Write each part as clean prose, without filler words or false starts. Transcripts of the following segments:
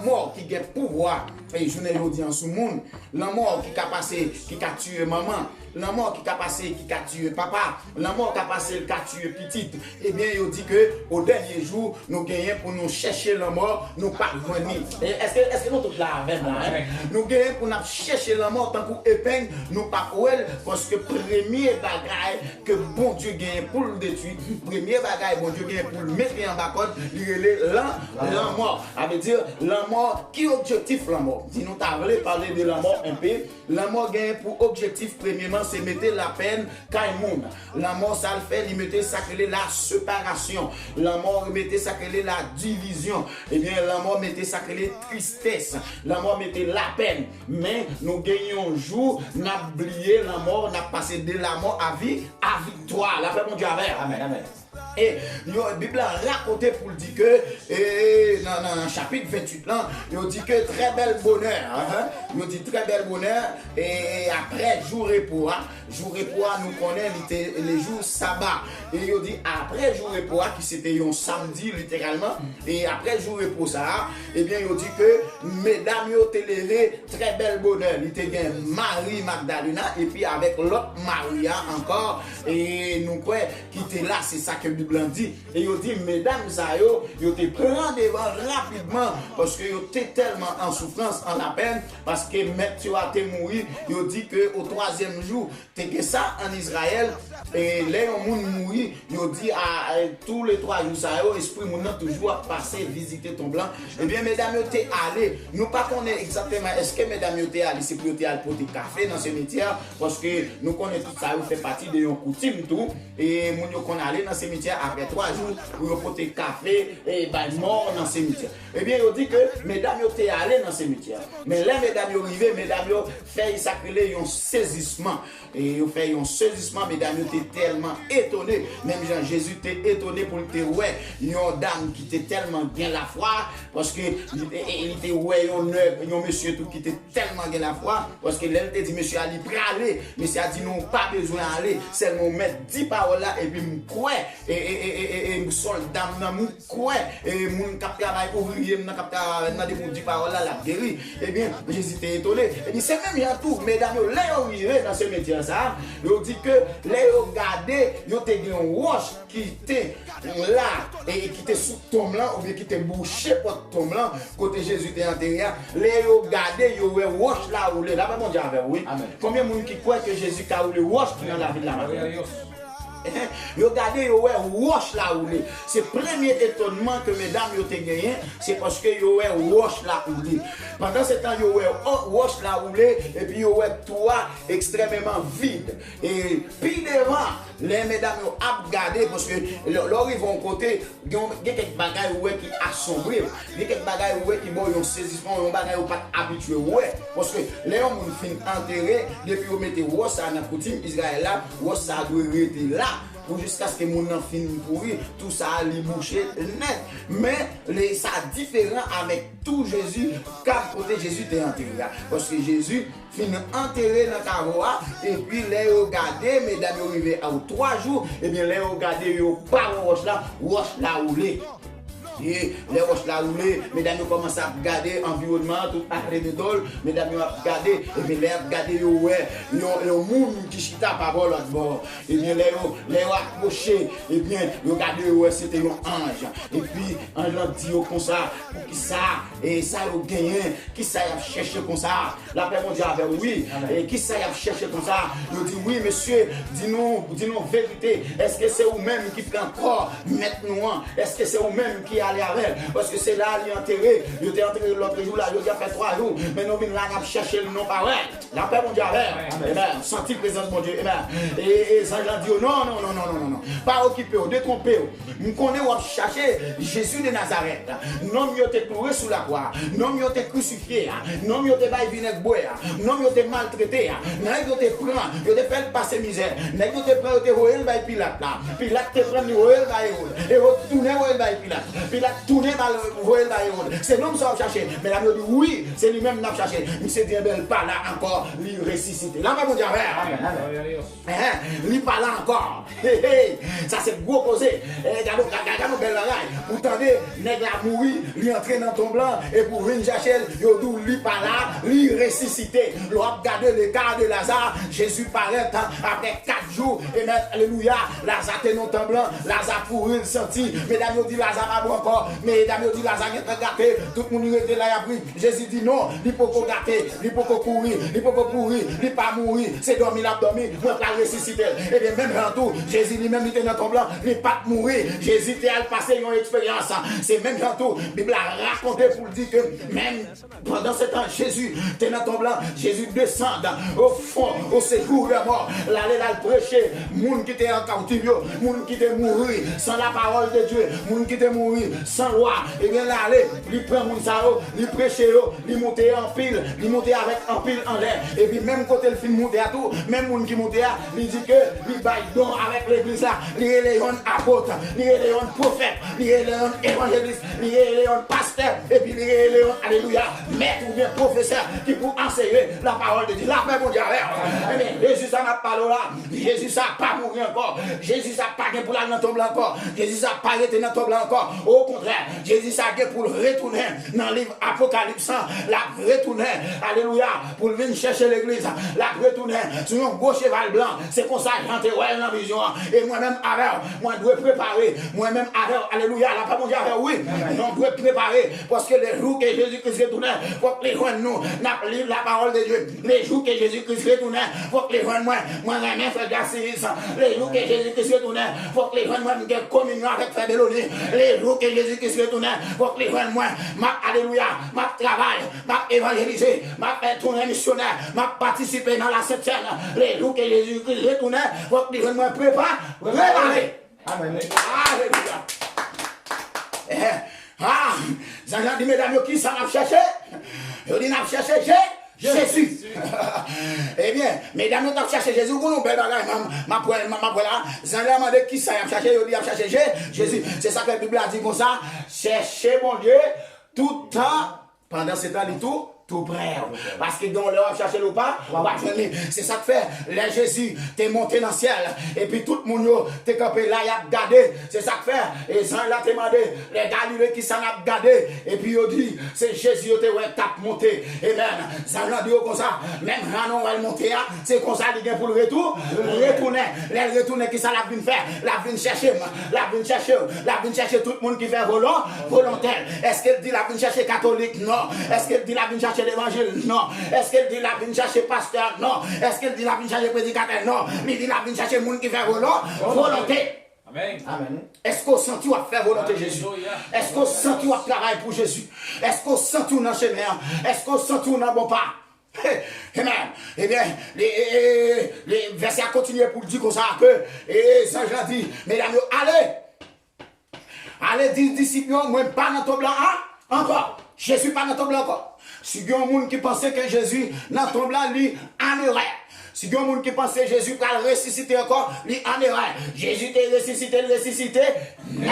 mort qui a pouvoir et je ne dis en sous monde, la mort qui a passé qui a tué maman, la mort qui a passé qui a tué papa, la mort qui a passé qui a tué petite, eh bien il dit que au dernier jour nous gagnons pour nous chercher la mort, nous pas venir. Est-ce que nous tous là avec là nous gagnons pour nous chercher la mort tant qu'on épingle, nous pas parce que premier bagaille que bon Dieu gagne pour le détruire, premier bagaille bon Dieu gagne pour le mettre en bas code, il est la mort. Ça veut dire la mort qui objectif la mort. Si nous t'avons parlé de la mort un peu, la mort gagne pour objectif premièrement c'est mettre la peine qu'à monde. La mort ça le fait, il mettait ça que la séparation. La mort mettait ça que la division. Eh bien la mort mettait ça que tristesse. La mort mettait la peine. Mais nous gagnons un jour, nous avons oublié la mort, nous avons passé de la mort à vie, à victoire. La paix mon Dieu avec. Amen, amen. Et la Bible a raconté pour dire que dans le chapitre 28 là, il dit que très bel bonheur, il dit très bel bonheur et après jour repos, nous connaissons les jours sabbat et il dit après jour repos qui c'était un samedi littéralement et après jour repos ça, et bien il dit que mesdames yo te levé très bel bonheur, il était gain Marie Magdalena et puis avec l'autre Maria encore et nous quoi qui était là, c'est ça que la Bible dit et il dit mesdames yo te prend devant rapidement parce que yo étaient tellement en souffrance, en la peine parce que maintenant tu as mouru, il dit que au troisième jour t'es que ça en Israël et les gens mourir, il dit à tous les 3 jours ça esprit mon toujours passer visiter ton blanc. Et bien mesdames yo t'es allé, nous pas connaît exactement est-ce que mesdames yo t'es allé c'est pour t'es allé pour des café dans ce cimetière parce que nous connaissons tout ça fait partie de une coutume tout et mon yo qu'on allé dans ce cimetière après 3 jours pour porter café et mort dans ce cimetière. Et bien il dit que mesdames yo t'es allé dans ce cimetière. Mais là mesdames yo arrivé, mesdames yo fait sacré un saisissement et yo fait un saisissement mesdames yo t'es tellement étonné, même Jean Jésus t'es étonné pour te ouais, une dame qui était tellement bien la foi parce que il était ouais un monsieur tout qui était tellement bien la foi parce que elle te dit monsieur Ali praler, monsieur a dit non pas besoin d'aller, seulement mettre 10 paroles là et puis quoi et soldat nan mou quoi et moun k'ap travail ouvrier nan k'ap nan de 10 paroles là la guéri. Et bien Jésus était étonné et dit c'est même y tout mesdames yo là arrivé dans ce métier ça, yo dit que les regarder yo te gen roche qui était là et qui était sous tombe là ou bien qui était bouché pour tombe là côté Jésus était enterré, les regarder yo roche là où là pas mon Dieu avec oui. Amen. Combien de monde qui croit que Jésus a roulé roche dans la ville là? Regardez, roche là où c'est le premier étonnement que mesdames ont gagné, c'est parce que roche là où pendant ce temps, roche là où et puis toit extrêmement vide. Et puis devant, les mesdames ont regardé parce que leur ils vont côté, il y a quelques bagages qui assombris, il y a quelques bagages qui ont saisissement, il y a des bagages pas habitués. Parce que les hommes finissent enterrés, depuis qu'ils mettent roche ça dans la coutume Israël là, roche ça doit rester là. Pour jusqu'à ce que mon enfant finisse pourri, tout ça a bouché net. Mais ça différent avec tout Jésus, car côté Jésus était enterré. Parce que Jésus finit enterré dans la voie, et puis les regardez, mesdames, arrivés à 3 jours, et bien les regardez, pas roche là où les. Et les roches là roulées, mesdames commencent à regarder l'environnement, tout arrêt de dol, mesdames regardez, et bien les regardez, le monde qui chita par l'autre bord, et bien les accrochés, et bien regardez, c'était un ange, et puis ange dit comme ça, pour qui ça, et ça a gagné, qui ça a cherché comme ça, la paix mon Dieu avait oui, et qui ça a cherché comme ça, il dit oui monsieur, dis-nous vérité, est-ce que c'est vous-même qui prend corps, maintenant, est-ce que c'est vous-même qui aller avec parce que c'est là il est enterré, il était enterré l'autre jour là, il a fait 3 jours, mais nous venons là chercher le nom pas vrai. La paix mon Dieu avec. Amen. Senti présence mon Dieu. Amen. Et ça Jean dit non. Pas occupé, détrompé. Nous connaissons chercher Jésus de Nazareth. Non il était cloué sous la croix, non il était crucifié, non il était bail vinaigre boire, non il était maltraité, non il était prend, il était fait passer misère, non il était prend il était royal bail Pilate là. Pilate te prend le royal bail et retourner royal bail Pilate. Pilate tourné dans le voyage dans c'est l'homme ça chercher. Mais la dit oui, c'est lui-même qui a cherché. Il s'est dit, ben, pas là encore, lui ressuscité. Là, mon Dieu, lui pas là encore. Ça c'est gros causé. Regardez, belle bagaille. Vous entendez, nèg la mourir, lui entrer dans ton blanc, et pour venir chercher, lui pas là, lui ressuscité. L'on regarde le cas de Lazare, Jésus paraît après 4 jours, et même, alléluia, Lazare était dans ton blanc, Lazare pour il senti. Mesdames, dit Lazare a encore, mesdames, dit Lazare est gâté, tout le monde était là, il a pris. Jésus dit non, il peut pas gâter, il peut pas courir, il peut pas courir, il peut pas mourir, c'est dormir, il a dormi, moi pas ressusciter. Et bien, même en tout, Jésus lui-même était dans ton blanc, il pas mourir. Jésus était à passer une expérience. C'est même en tout, la Bible a raconté pour dire que même pendant ce temps, Jésus était dans ton blanc, Jésus descend au fond, au secours de mort, l'aller là le prêcher, monde qui était en captivité, monde qui était mort sans la parole de Dieu, monde qui était mort sans loi, et bien là, aller, il prend mon sao, il prêche, il monte en pile, il monte avec en pile en l'air, et puis même quand il finit monter à tout, même monde qui monte à, il dit que il baille don avec l'église là, il est un apôtre, il est un prophète, il est un évangéliste, il est un pasteur, et puis il est un, alléluia, maître ou bien professeur qui pour enseigner la parole de Dieu. La paix, mon Dieu, Jésus, ça n'a pas là, Jésus, ça n'a pas mouru encore, Jésus, ça n'a pas pour aller dans ton blanc encore, Jésus, ça n'a pas été dans ton blanc encore, au contraire, Jésus, ça a pour retourner dans le livre Apocalypse, la retourner, alléluia, pour venir chercher l'église, la retourner sur un beau cheval blanc, c'est comme ça, j'entends ouais, dans la vision, et moi-même, avec, moi, je dois préparer, moi-même, avec, alléluia, la paix, mon Dieu, oui, on doit préparer, parce que les jours que Jésus-Christ retourne, il faut que les gens nous, livre la parole de Dieu, les jours que Jésus-Christ retourne, il faut que les gens, moi-même, frère Garcis, les jours que Jésus-Christ retourne, il faut que les gens, moi, j'ai communion avec frère Belloni, les jours que Jésus-Christ retourne, il faut que les gens, moi, alléluia, ma travail, ma évangéliser, ma faire tourner missionnaire, ma participer dans la septième, les jours que Jésus-Christ retourne, il faut que les gens, moi, préparer. Amen. Alléluia. Jean-Jean dit, mesdames, qui ça m'a cherché? Je dis, n'a cherché Jésus. Eh bien, mesdames, nous avons cherché Jésus. Vous nous belle bagaille, ma là. Jean-Jean m'a dit, qui ça m'a cherché? Je dis, n'a cherché Jésus. C'est ça que la Bible a dit comme ça. Cherchez mon Dieu tout le temps. Pendant ce temps, tout près. Parce que dans l'heure, chercher le pas, c'est ça que fait. Là, Jésus, t'es monté dans le ciel. Et puis tout le monde, t'es campé là, il a gardé. C'est ça que fait. Et sans là, t'es demandé, les Galilées qui s'en a gardé. Et puis, il dit, c'est Jésus, t'es ouais, tape monté. Et même, ça l'a dit comme ça. Même Ranon va le monter, c'est comme ça, il vient pour le retour. Retourner. Les retourner, qui ça l'a venu faire? La venu chercher, la venu chercher tout le monde qui fait volontaire. Est-ce qu'elle dit la venu chercher catholique? Non. Est-ce qu'elle dit la venu chercher l'évangile? Non. Est-ce qu'elle dit la vine chercher pasteur? Non. Est-ce qu'elle dit la vine chercher prédicateur? Non. Mais dit la vine chercher monde qui fait volonté. Amen. Amen. Est-ce qu'on sent tout à faire volonté Jésus? Est-ce qu'on sent tout à travailler pour Jésus? Est-ce qu'on sent tout dans le chemin? Est-ce qu'on sent tout dans le bon pas? Amen. Eh bien, les versets continuent pour dire comme ça que, et ça je dit, mesdames, allez, disciples, moi pas dans ton blanc, encore. Jésus pas dans ton blanc encore. Si il y a un monde qui pensait que Jésus dans ton blanc, lui, en erreur. Si il y a un monde qui pensait que Jésus va ressusciter encore, lui, en erreur. Jésus est ressuscité, net.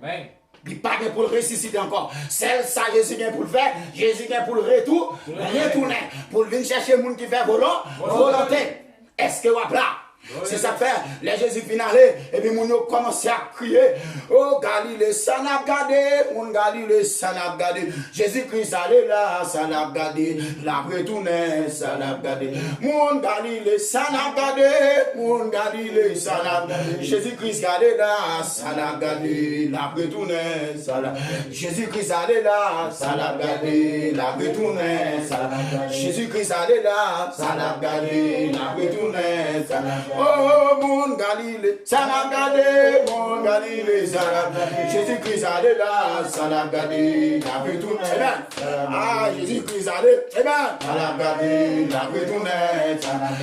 Amen. Il pas pour le ressusciter encore. C'est ça Jésus vient pour le faire. Jésus vient pour le retourner. Pour venir chercher le monde qui fait volonté. Est-ce que vous avez là? C'est ça fait, les Jésus finalé, et puis mon commencé à crier, oh Galilée, ça n'a gardé, mon Galilée, ça n'a gardé, Jésus-Christ allait là, ça n'a gardé, la retourné, ça n'a gardé, mon Galilée, ça n'a gardé, mon Galilée, ça n'a gardé, Jésus-Christ allait là, ça n'a gardé, la retourné, ça n'a Jésus-Christ allait là, ça n'a gardé, la retourné, ça n'a Jésus-Christ allait là, ça n'a gardé, la retourné, ça n'a oh, mon Galilée, ça l'a gardé, mon Galilée, ça l'a gardé. Jésus-Christ allait là, ça l'a gardé, la retourné. Ah, Jésus-Christ allait, ça l'a gardé, la retourné.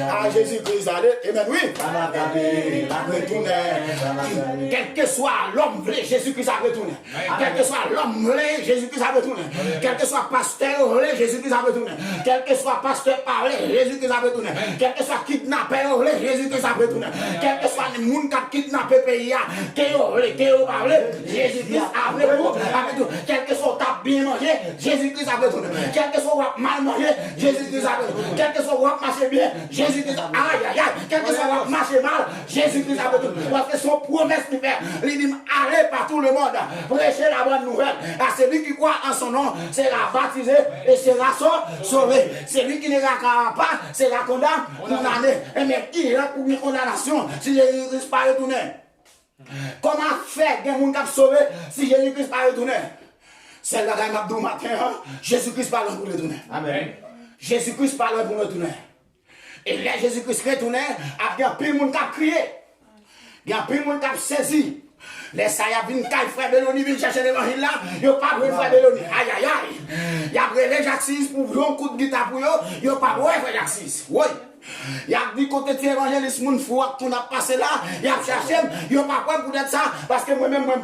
Ah, Jésus-Christ allait, oui, ça l'a gardé, la retourné. Quel que soit l'homme, Jésus-Christ a retourné. Quel que soit l'homme, Jésus-Christ a retourné. Quel que soit pasteur, pasteur relé, Jésus-Christ a retourné. Quel que soit pasteur parlé, Jésus-Christ a retourné. Quel que soit kidnappeur relé, Jésus-Christ a retourné. Quel que soit le monde qui a kidnappé le pays, qui a parlé, Jésus-Christ a retourné. Quel que soit ta bien mangé, Jésus-Christ a retourné. Quel que soit mal mangé, Jésus-Christ a retourné. Quel que soit marché bien, Jésus-Christ a aïe aïe aïe. Quel que soit marché mal, Jésus-Christ a retourné. Parce que son promesse lui fait, il dit allez par tout le monde, prêcher la bonne nouvelle. À celui qui croit en son nom sera baptisé et sera sauvé. Celui qui ne croira pas sera condamné. Et même qui ira pour une condamnation si Jésus-Christ pas retourné? Comment faire que moun k'ap sauvé si Jésus-Christ pas retourné? C'est la gagne m'abdou matin, Jésus-Christ parle pour retourner. Amen. Jésus-Christ parle pour retourner. Et là Jésus-Christ retourné, il y a plus de monde qui a crié. Il y a plus de monde qui a saisi. Les ça y a venu caille frère Beloni vient chercher l'évangile là, yo pas vrai frère Beloni. Aïe aïe aïe. Il y a brûlé Jacques 6 pour un coup de guitare pour yo pas vrai frère Jacques 6. Oui. Il y a dit côté de l'évangéliste moun fou qu'on a passé là, il a cherché, il a pas quoi pour être ça parce que moi-même moi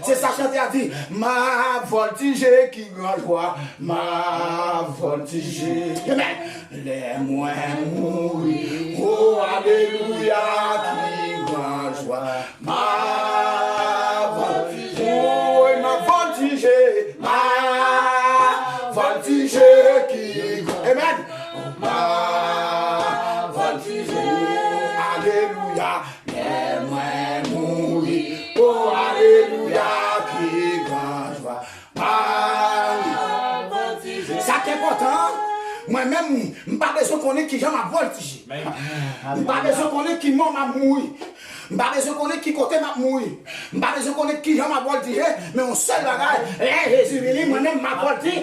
c'est ça chanter a dit ma voltige qui grand joie, ma voltige. Amen. Les moins mourir. Oh alléluia qui grand joie. Ma voltige, oh ma voltige qui amen. Ma voltige, alléluia, les moins mourir, oh alléluia, qui grand joie. Ma voltige, ça qui est important, moi-même, je n'ai pas besoin de connaître qui j'aime ma voltige. Je n'ai pas besoin de connaître qui m'a mourir. Je n'ai pas besoin de connaître qui côté m'a mourir. Je n'ai pas besoin de connaître qui j'aime ma voltige, mais on seul bagage, Jésus venu, moi-même ma voltige,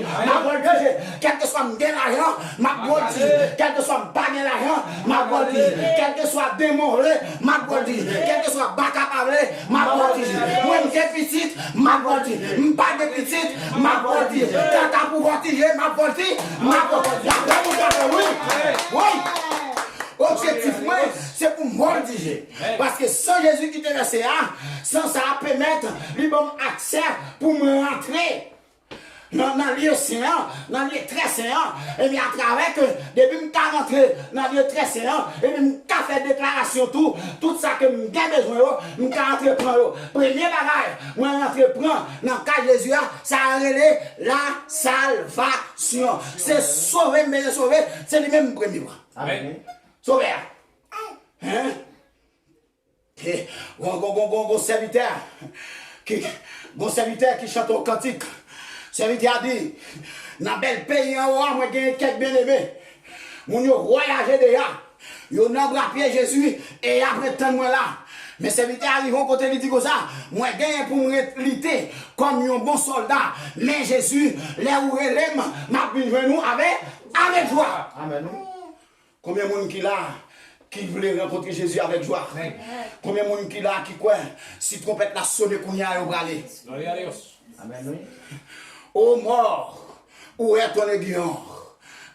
quel que soit mon gain l'argent, ma voltige, quel que soit mon baguette l'argent, ma voltige, quel que soit démon, ma voltige, quel que soit bac à parler, ma voltige, moi je suis petite, ma voltige, je ne pas de petite, ma voltige, quand tu as pour voltiger, ma voltige, oui, oui. Objectivement, c'est pour voltiger. Parce que sans Jésus qui te laisse, sans ça permettre, lui donne accès pour me rentrer dans le lieu saint, dans le lieu très saint, et bien à travers que, depuis que je rentré dans le lieu très saint, et bien je fais déclaration tout ça que j'ai besoin, je entreprendre. Premier bagage, je entreprendre dans le cas de Jésus, ça a relé la salvation. C'est sauver, mais sauver, c'est le même premier point. Amen. Sauver. Hein? Bon serviteur qui chante au cantique. Serviteur a dit, dans bel pays en haut, moi j'ai quelques bien-aimés. Mon yo voyagé déjà. Yo n'a pas pied Jésus et après tant moi là. Mais serviteur arrive au côté il dit comme ça, moi gagne pour me lutter comme un bon soldat. Mais Jésus, les où relève m'a besoin nous avec joie. Amen. Combien de monde qui là qui voulait rencontrer Jésus avec joie? Combien de monde qui là qui quoi si trompette la sonne qu'on y a au bralé? Gloire à Dieu. Amen. Ô mort, où est ton aiguillon?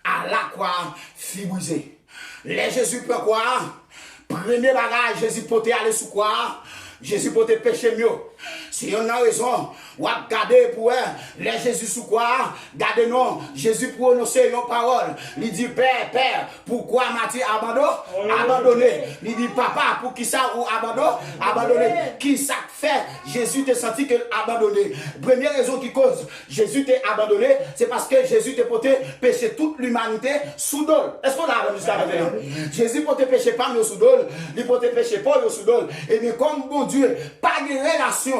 À la croix, fille brisée. Les Jésus peut quoi? Premier bagage, Jésus peut aller sous quoi? Jésus peut te pécher mieux. Si on a raison, on va garder pour elle. Les Jésus sous quoi? Gardez non. Jésus prononcer une parole. Il dit Père, pourquoi m'as-tu abandonné? Il dit Papa, pour qui ça ou abandonné? Qui ça fait? Jésus t'a senti qu'il abandonné. Première raison qui cause Jésus t'a abandonné, c'est parce que Jésus t'a porté pécher toute l'humanité sous dol. Est-ce qu'on a jusqu'à maintenant? Jésus peut te pécher pas mais sous dol. Il peut te pécher pas sous dol. Et bien comme bon Dieu, pas de relation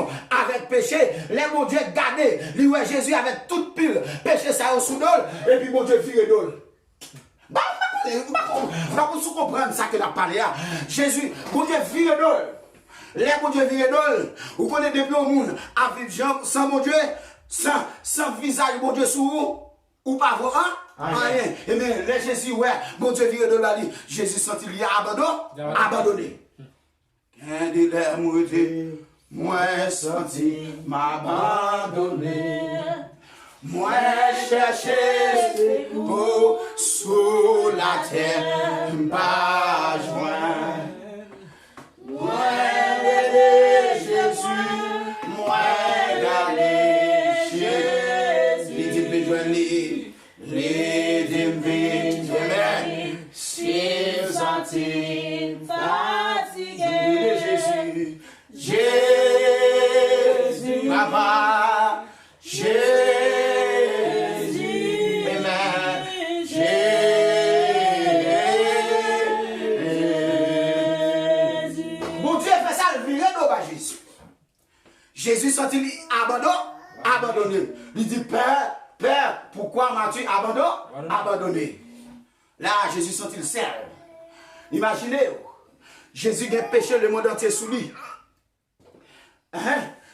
avec péché, les bon Dieu gardé, lui Jésus avec toute pile, péché ça au sous-dol, et puis bon Dieu vire d'ol. Vous comprenez ça que la parlé à Jésus, bon Dieu vire d'ol. Les bon Dieu vire d'ol. Vous connaissez depuis au monde, à vivre sans bon Dieu, sans visage bon Dieu sous vous, ou pas vous, hein? Rien. Et bien, les Jésus, ouais, bon Dieu vire d'ol, Jésus senti lui abandonné. Qu'un délai mouillé. Moi senti m'abandonner, moi chercher pour sous la terre, pas joint. Moi aider Jésus, moi d'aller Jésus. Il dit jolie, les amen. S'ils sont-ils fatigués, Jésus, Papa, Jésus, amen. Jésus. Bon Dieu fait ça, le viré de Jésus. Jésus sent-il abandonné. Il dit, Père, pourquoi m'as-tu abandonné? Là, Jésus sent-il seul. Imaginez, Jésus a péché le monde entier sous lui.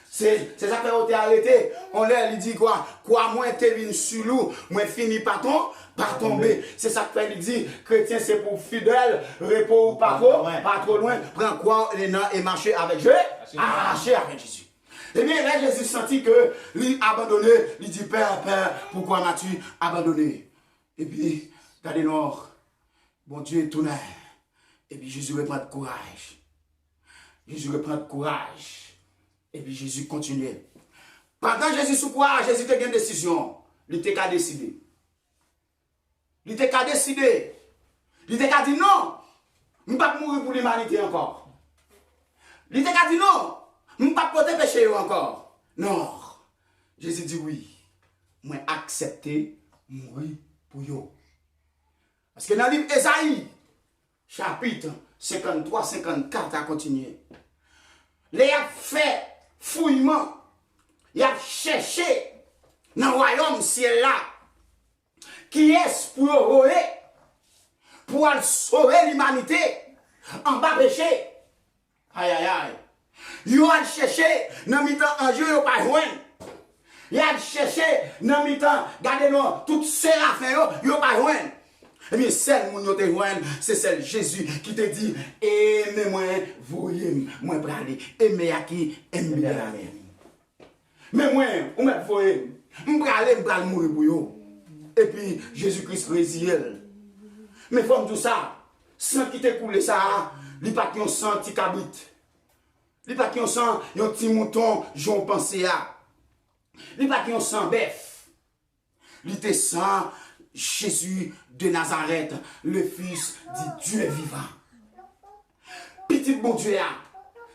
C'est ça qui a été arrêté. On l'a dit quoi? Quoi, moi, t'es venu sur nous, moi, fini par tomber. C'est ça qu'il dit. Chrétien, c'est pour fidèle, repos ou pas trop loin. Prends quoi, les nains et marcher avec Jésus. Marcher avec Jésus. Et bien là, Jésus sentit que lui abandonné. Il dit, Père, pourquoi m'as-tu abandonné? Et puis, regardez-nous, bon Dieu est tourné. Et puis Jésus reprend de courage. Et puis Jésus continue. Pendant Jésus sous courage, Jésus a une décision. Il était qu'à décider. Il était qu'à dire non, je ne vais pas mourir pour l'humanité encore. Il était qu'à dire non, je ne vais pas porter péché encore. Non. Jésus dit oui. Moi accepter mourir pour vous. Parce que dans le livre Esaïe, chapitre 53-54 a continué. Les a fait fouillement. Il a cherché dans le royaume ciel là. Qui est pour sauver l'humanité en bas péché. Aïe aïe aïe. Il a cherché dans le temps en jeu, il pas joindre. Il a cherché dans le temps, regardez-nous, toutes ces affaires, il pas joindre. Eh bien, celle qui te joindre, c'est celle Jésus qui te dit, aimez-moi, voyez moi praler, aimez à qui, aimez la même. Mais moi, on m'a voyé, je vais mourir pour vous. Et puis, Jésus-Christ résille. Mais il faut tout ça, sans qui te coule ça, il n'y a pas qui ont senti cabrit. Il n'y a pas qui ont senti un petit mouton, j'en pensé à. Il n'y a pas qui ont senti bœuf. Il te sent Jésus de Nazareth, le Fils du Dieu vivant. Petit bon Dieu,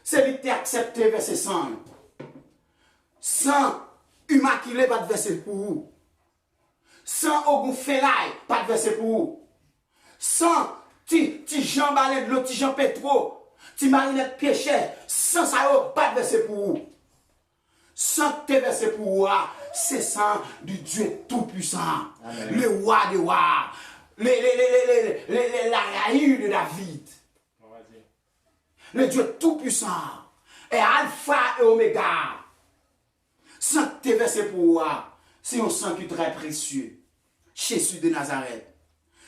c'est lui qui t'a accepté verset 100. Sans immaculé, pas de verset pour vous. Sans aucun félaille, pas de verset pour vous. Sans ti Jean Ballet de l'autre, ti Jean Petro, ti Marinette Piéchet, sans ça, pas de verset pour vous. Sans tes versets pour vous, c'est ça du Dieu Tout-Puissant, le roi des rois, la raïe de David. Le Dieu Tout-Puissant est Alpha et Oméga. Sans tes versets pour vous, c'est un sang qui est très précieux. Jésus de Nazareth.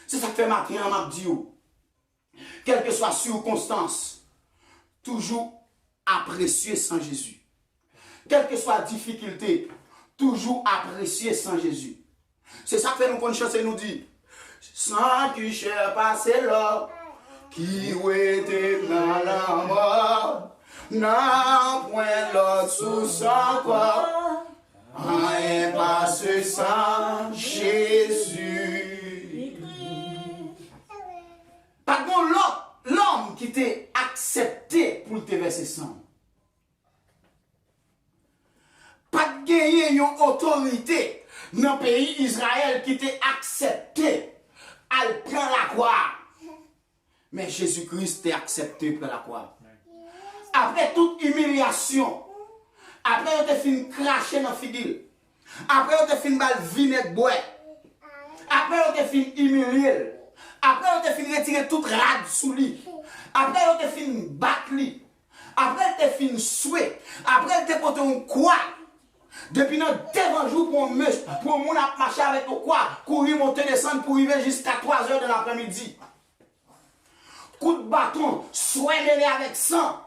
C'est ça que fait matin en m'a dit. Quelle que soit circonstance, toujours apprécié sans Jésus. Quelle que soit la difficulté, toujours apprécié sans Jésus. C'est ça que fait nous qu'on chante et nous dit. Sans tu cher passer là, qui était dans la mort, n'a point l'autre sous son corps, rien passe sans Jésus. Par contre, l'homme qui t'est accepté pour te verser sang. Pas de gagner une autorité dans le pays Israël qui t'est accepté à prendre la croix. Mais Jésus-Christ t'a accepté pour la croix. Après toute humiliation, après on te fait cracher dans la figure, après on te fait mal vinaigre bois, après on te fait humilier, après on te fait retirer toute rade sous lui, après on te fait battre lui, après on te fait souhait, après on te porté un croix. Depuis notre devant jour pour mon marcher avec nous quoi, courir, monter, descendre pour arriver jusqu'à 3 heures de l'après-midi. Coup de bâton, soignez-les avec sang.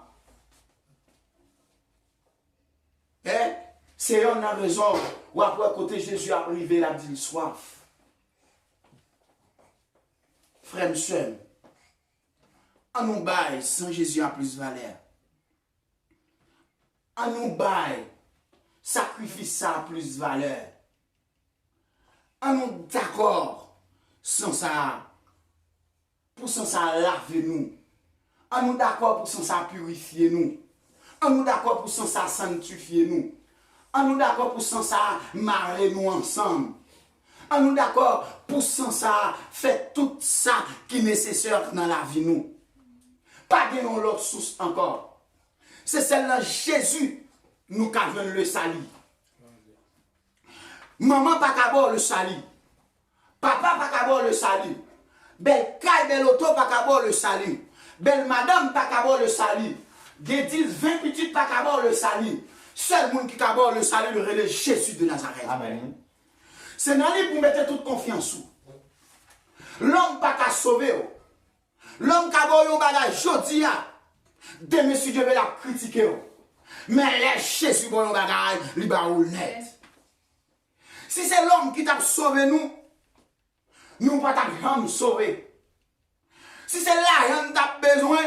C'est une raison où après côté Jésus a arrivé, il a dit soif. Frère et soeur, en nous bail sans Jésus a plus valeur. En nous bail, sacrifice ça a plus valeur. On nous d'accord sans ça. Pour sans ça laver nous. On nous d'accord pour sans ça purifier nous. On nous d'accord pour sans ça sanctifier nous. On nous d'accord pour sans ça marrer nous ensemble. On nous d'accord pour sans ça faire tout ça qui est nécessaire dans la vie nous. Pas de l'autre source encore. C'est celle-là Jésus nous qui avons le salut. Maman pas qu'à boire le salut. Papa pas qu'à boire le salut. Belle caille, belle auto pas qu'à boire le salut. Belle madame pas qu'à boire le salut. Des 10, 20 petites pas qu'à boire le salut. Seul monde qui a boire le salut, le relais Jésus de Nazareth. Amen. C'est dans lui pour mettre toute confiance. L'homme pas qu'à sauver. L'homme qui a boire un bagage, jodi a. Demain, si Dieu veut la critiquer. Mais les Jésus boire un bagage, il va ou net. Si c'est l'homme qui t'a sauvé nous, nous ne pouvons pas sauver. Si c'est l'argent que tu as besoin,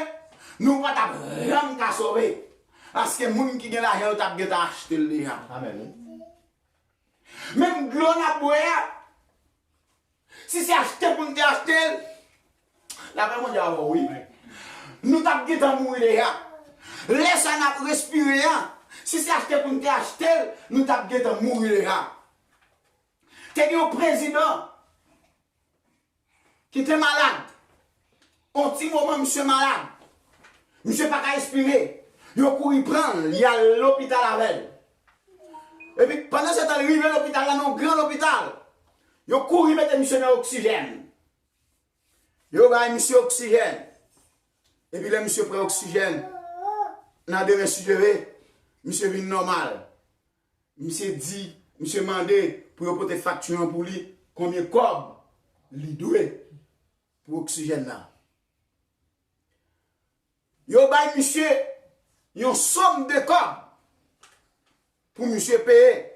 nous ne pouvons pas sauver. Parce que les gens qui ont l'argent, ils ont acheté le livre. Amen. Même de l'eau à boire, si c'est acheté pour nous acheter, la personne dit oui. Nous avons mourir. Laisse-nous respirer. Si c'est acheté pour nous acheter, nous avons mourir. Tu es un président qui était malade. Un petit moment, monsieur malade. Monsieur pas qu'à respirer. Il a couru prendre, il y a l'hôpital avec. Et puis pendant ce temps, il arrive à l'hôpital, là, dans un grand hôpital. Il a couru mettre monsieur dans l'oxygène. Il a mis monsieur oxygène. Et puis là, monsieur prend oxygène. Dans deux respirer, monsieur vient normal. Monsieur dit, monsieur demandé pour porter facture pour lui, combien de cob il doit pour oxygène là. Yo bay monsieur une somme de cob pour monsieur payer.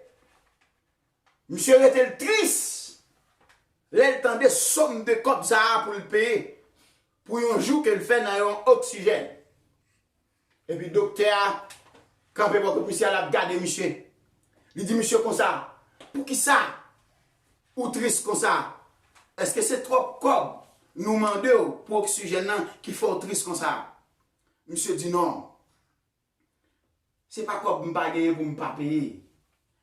Monsieur était triste. Là, il tendait somme de cob ça pour le payer. Pour un jour qu'il fait dans un oxygène. Et puis docteur, quand le monsieur a gardé monsieur. Il dit monsieur comme ça, pour qui ça? Ou triste comme ça? Est-ce que c'est trop cob nous demandons pour oxygène qui faut triste comme ça? Monsieur dit non. C'est pas quoi pour me payer pour me pas payer.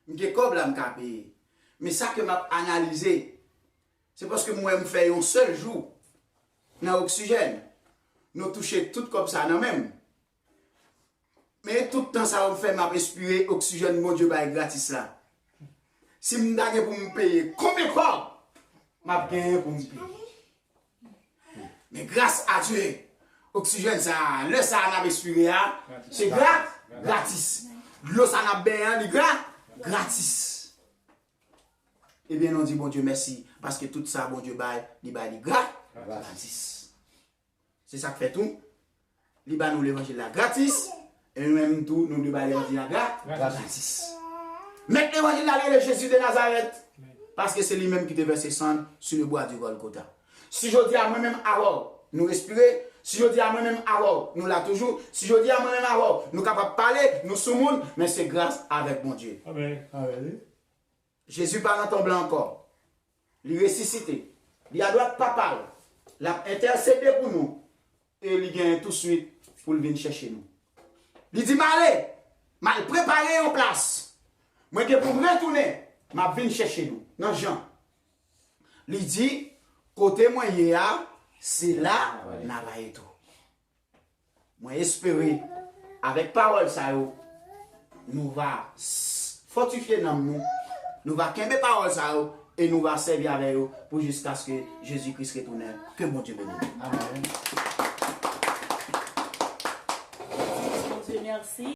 Je comme là me payer. Mais ça que m'a analysé, c'est parce que moi me fait un seul jour dans l'oxygène. Nous toucher tout comme ça non même. Mais tout le temps ça me fait m'a respirer oxygène mon Dieu bail gratis là. Si me donne pour me payer combien de fois m'a gagné pour me payer. Mais grâce à Dieu, oxygène ça, le ça n'a respiré, c'est gratis. L'eau ça n'a bien, gratis. Eh bien, on dit bon Dieu merci, parce que tout ça, bon Dieu bail, il bail gratis. C'est ça qui fait tout. Il bail nous l'évangile là gratis, et nous-mêmes tout, nous bail l'évangile là gratis. Mettez l'évangile là, le Jésus de Nazareth, parce que c'est lui-même qui devait se descendre sur le bois du Golgotha. Si je dis à moi-même, alors, nous respirer. Si je dis à moi-même, alors, nous l'a toujours. Si je dis à moi-même, alors, nous sommes capables de parler, nous sommes, mais c'est grâce avec mon Dieu. Amen. Amen. Jésus parle en blanc encore. Il ressuscité. Il a droit de papa. Il a intercédé pour nous. Et il vient tout de suite pour venir chercher nous. Il dit, allez, mal préparé en place. Moi, que pour me retourner, je viens chercher nous. Non, Jean. Il dit, côté moi, c'est là, n'a pas tout. Moi, espérer, avec parole, ça, nous va fortifier dans nous, nous va qu'aimer parole, ça, et nous va servir avec eux pour jusqu'à ce que Jésus-Christ retourne. Que mon Dieu bénisse. Amen. Dieu merci.